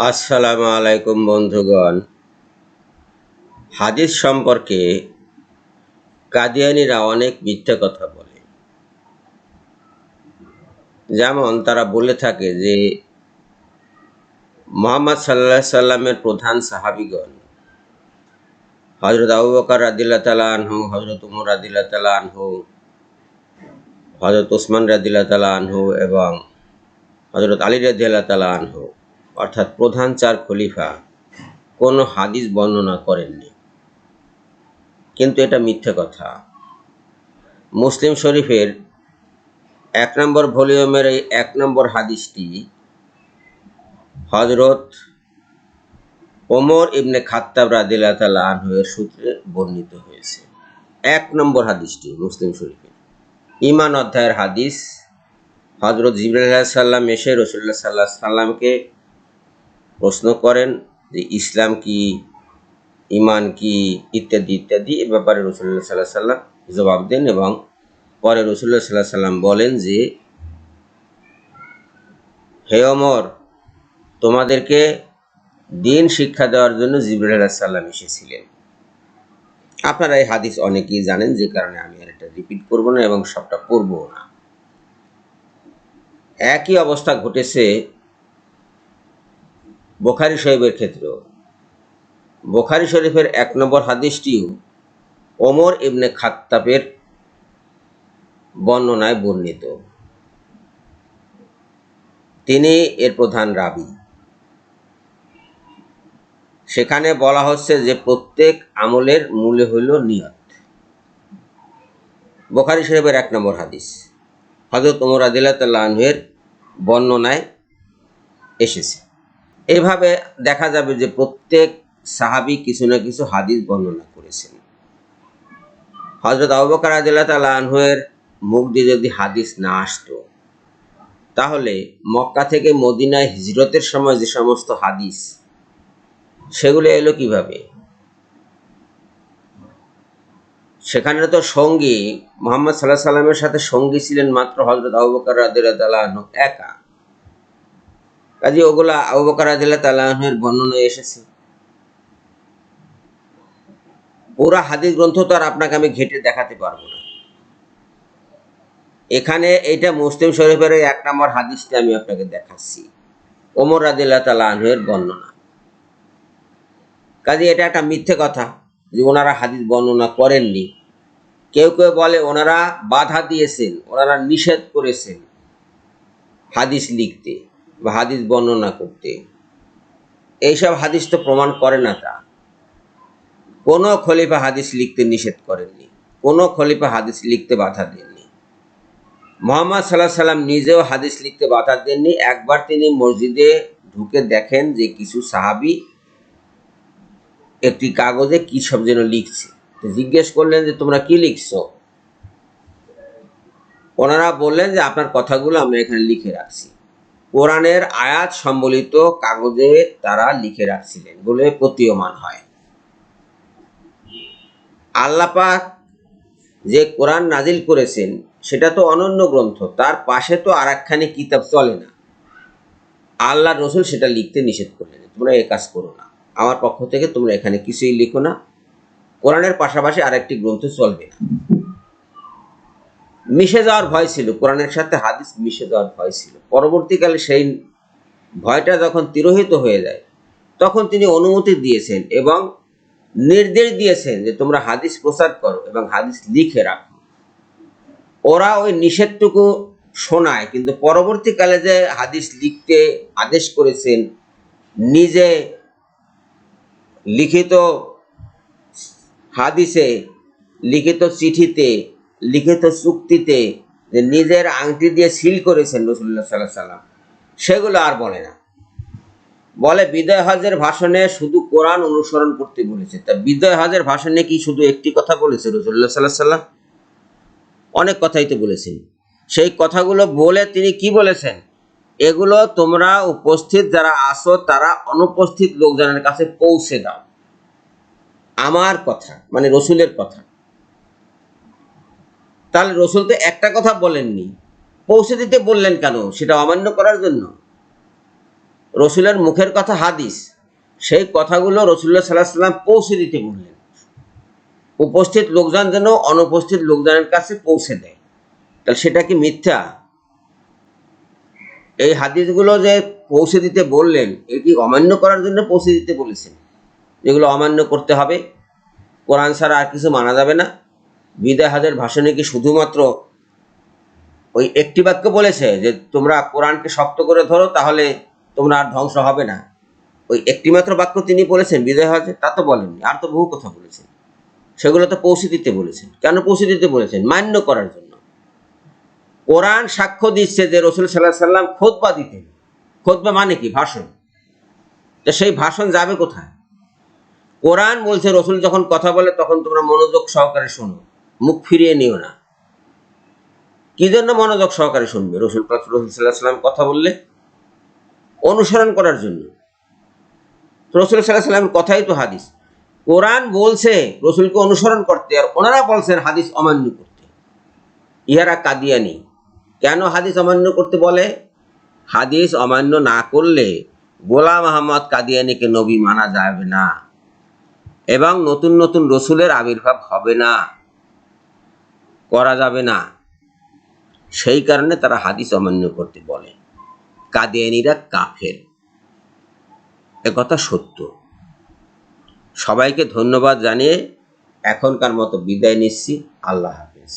আসসালামু আলাইকুম বন্ধুগণ। হাদিস সম্পর্কে কাদিয়ানীরা অনেক মিথ্যে কথা বলে। যেমন তারা বলে থাকে যে মুহাম্মদ সাল্লাল্লাহু আলাইহি সাল্লামের প্রধান সাহাবীগণ হযরত আবু বকর রাদিয়াল্লাহু তাআলা আনহু, হযরত উমর রাদিয়াল্লাহু তাআলা আনহু, হযরত ওসমান রাদিয়াল্লাহু তাআলা আনহু এবং হযরত আলী রাদিয়াল্লাহু তাআলা আনহু অর্থাৎ প্রধান চার খলিফা কোনো হাদিস বর্ণনা করেননি। কিন্তু এটা মিথ্যে কথা। মুসলিম শরীফের ১ নম্বর ভলিউমের এই ১ নম্বর হাদিসটি হযরত ওমর ইবনে খাত্তাব রাদিয়াল্লাহু তাআলা আনহু এর সূত্রে বর্ণিত হয়েছে। ১ নম্বর হাদিসটি মুসলিম শরীফের ঈমান অধ্যায়ের হাদিস। হযরত জিবরাইল আলাইহিস সালাম এসে রাসূলুল্লাহ সাল্লাল্লাহু আলাইহি সাল্লামকে প্রশ্ন করেন যে ইসলাম কি, ঈমান কি, ইত্যাদি ইত্যাদি। এ ব্যাপারে রাসূলুল্লাহ সাল্লাল্লাহু আলাইহি সাল্লাম জবাব দেন এবং পরে রাসূলুল্লাহ সাল্লাল্লাহু আলাইহি সাল্লাম বলেন যে, হে ওমর, তোমাদেরকে দিন শিক্ষা দেওয়ার জন্য জিবরাইল আলাইহিস সালাম এসেছিলেন। আপনারা এই হাদিস অনেকেই জানেন, যে কারণে আমি আর এটা রিপিট করব না এবং সবটা পড়বও না। একই অবস্থা ঘটেছে বুখারী শরীফের ক্ষেত্রেও। বুখারী শরীফের ১ নম্বর হাদিসটিও ওমর ইবনে খাত্তাবের বর্ণনায় বর্ণিত। তিনি এর প্রধান রাবী। সেখানে বলা হচ্ছে যে প্রত্যেক আমলের মূলে হইল নিয়ত। বুখারী শরীফের ১ নম্বর হাদিস হযরত ওমর রাদিয়াল্লাহু তাআলা আনহু-এর বর্ণনায় এসেছে। এইভাবে দেখা যাবে যে প্রত্যেক সাহাবী কিছু না কিছু হাদিস বর্ণনা করেছেন। হযরত আবু বকর রাদিয়াল্লাহু তাআলা আনহু-এর মুখ দিয়ে যদি হাদিস না আসতো, তাহলে মক্কা থেকে মদিনায় হিজরতের সময় যে সমস্ত হাদিস, সেগুলো এলো কিভাবে? সেখানে তো সঙ্গী মুহাম্মদ সাল্লাল্লাহু আলাইহি সাল্লামের সাথে সঙ্গী ছিলেন মাত্র হযরত আবু বকর রাদিয়াল্লাহু তাআলা আনহু একা। কাজেই ওগুলা আবু বকর রাদিয়াল্লাহু তাআলা আনহু-এর বর্ণনায় এসেছে। পুরা হাদিস গ্রন্থ তো আর আপনাকে আমি ঘেঁটে দেখাতে পারবো না। এখানে এইটা মুসলিম শরীফের ১ নম্বর হাদিসটি আমি আপনাকে দেখাচ্ছি, ওমর রাদিয়াল্লাহু তাআলা আনহু-এর বর্ণনা। কাজেই এটা একটা মিথ্যে কথা যে ওনারা হাদিস বর্ণনা করেননি। কেউ কেউ বলে ওনারা বাধা দিয়েছেন, ওনারা নিষেধ করেছেন হাদিস লিখতে বা হাদিস বর্ণনা করতে। এইসব হাদিস তো প্রমাণ করে না তা। কোনো খলিফা হাদিস লিখতে নিষেধ করেননি, কোনো খলিফা হাদিস লিখতে বাধা দেননি। মুহাম্মদ সাল্লাল্লাহু আলাইহি সাল্লাম নিজেও হাদিস লিখতে বাধা দেননি। একবার তিনি মসজিদে ঢুকে দেখেন যে কিছু সাহাবী একটি কাগজে কি সব যেন লিখছে। তো জিজ্ঞেস করলেন যে তোমরা কি লিখছো? ওনারা বললেন যে আপনার কথাগুলো আমরা এখানে লিখে রাখছি। কোরআনের আয়াত সম্বলিত কাগজে তারা লিখে রাখছিলেন বলে প্রতীয়মান হয়। আল্লাহ পাক যে কোরআন নাজিল করেছেন সেটা তো অনন্য গ্রন্থ, তার পাশে তো আর একখানি কিতাব চলে না। আল্লাহ রসুল সেটা লিখতে নিষেধ করলেন, তোমরা এ কাজ করো না, আমার পক্ষ থেকে তোমরা এখানে কিছুই লিখো না, কোরআনের পাশাপাশি আরেকটি গ্রন্থ চলবে না। মিশে যাওয়ার ভয় ছিল, কোরআনের সাথে হাদিস মিশে যাওয়ার ভয় ছিল। পরবর্তীকালে সেই ভয়টা যখন তিরোহিত হয়ে যায়, তখন তিনি অনুমতি দিয়েছেন এবং নির্দেশ দিয়েছেন যে তোমরা হাদিস প্রচার করো এবং হাদিস লিখে রাখো। ওরা ওই নিষেধটুকু শোনায়, কিন্তু পরবর্তীকালে যে হাদিস লিখতে আদেশ করেছেন, নিজে লিখিত হাদিসে, লিখিত চিঠিতে, লিখিত চুক্তিতে যে নিজের আংটি দিয়ে সিল করেছেন রাসূলুল্লাহ সাল্লাল্লাহু আলাইহি সাল্লাম, সেগুলো আর বলে না। বলে বিদায় হজের ভাষণে শুধু কোরআন অনুসরণ করতে বলেছে। তা বিদায় হজের ভাষণে কি শুধু একটি কথা বলেছে রাসূলুল্লাহ সাল্লাল্লাহু আলাইহি সাল্লাম? অনেক কথাই তো বলেছেন। সেই কথাগুলো বলে তিনি কি বলেছেন? এগুলো তোমরা উপস্থিত যারা আসো তারা অনুপস্থিত লোকজনের কাছে পৌঁছে দাও। আমার কথা মানে রসুলের কথা। তাহলে রসুল তো একটা কথা বলেননি, পৌঁছে দিতে বললেন কেন? সেটা অমান্য করার জন্য? রসুলের মুখের কথা হাদিস, সেই কথাগুলো রসুল্লাহ সাল্লাহ সাল্লাম পৌঁছে দিতে বললেন। উপস্থিত লোকজন যেন অনুপস্থিত লোকজনের কাছে পৌঁছে দেয়। তাহলে সেটা কি মিথ্যা? এই হাদিসগুলো যে পৌঁছে দিতে বললেন, এটি অমান্য করার জন্য পৌঁছে দিতে বলেছেন, যেগুলো অমান্য করতে হবে, কোরআন ছাড়া আর কিছু মানা যাবে না। বিদায় হজের ভাষণে কি শুধুমাত্র ওই একটি বাক্য বলেছে যে তোমরা কোরআনকে শক্ত করে ধরো, তাহলে তোমরা আর ধ্বংস হবে না? ওই একটি মাত্র বাক্য তিনি বলেছেন বিদায় হজে? তা তো বলেননি, আর তো বহু কথা বলেছেন। সেগুলো তো পৌঁছে দিতে বলেছেন। কেন পৌঁছে দিতে বলেছেন? মান্য করার জন্য। কোরআন সাক্ষ্য দিচ্ছে যে রসুল সাল্লাহ সাল্লাম খুতবা দিতেন। খুতবা মানে কি? ভাষণ। তো সেই ভাষণ যাবে কোথায়? কোরআন বলছে রসুল যখন কথা বলে তখন তোমরা মনোযোগ সহকারে শোনো, মুখ ফিরিয়ে নিও না। কি জন্য মনোযোগ সহকারে শুনবে? রসুল সাল্লাহ সাল্লাম কথা বললে অনুসরণ করার জন্য। রসুল সাল্লাহ সাল্লামের কথাই তো হাদিস। কোরআন বলছে রসুলকে অনুসরণ করতে, আর ওনারা বলছেন হাদিস অমান্য করতে। ইহারা কাদিয়ানি। কেন হাদিস অমান্য করতে বলে? হাদিস অমান্য না করলে গোলাম আহমদ কাদিয়ানিকে নবী মানা যাবে না, এবং নতুন নতুন রসুলের আবির্ভাব হবে না, করা যাবে না। সেই কারণে তারা হাদিস অমান্য করতে বলে। কাদিয়ানিরা কাফের, একথা সত্য। সবাইকে ধন্যবাদ জানিয়ে এখনকার মতো বিদায় নিচ্ছি। আল্লাহ হাফেজ।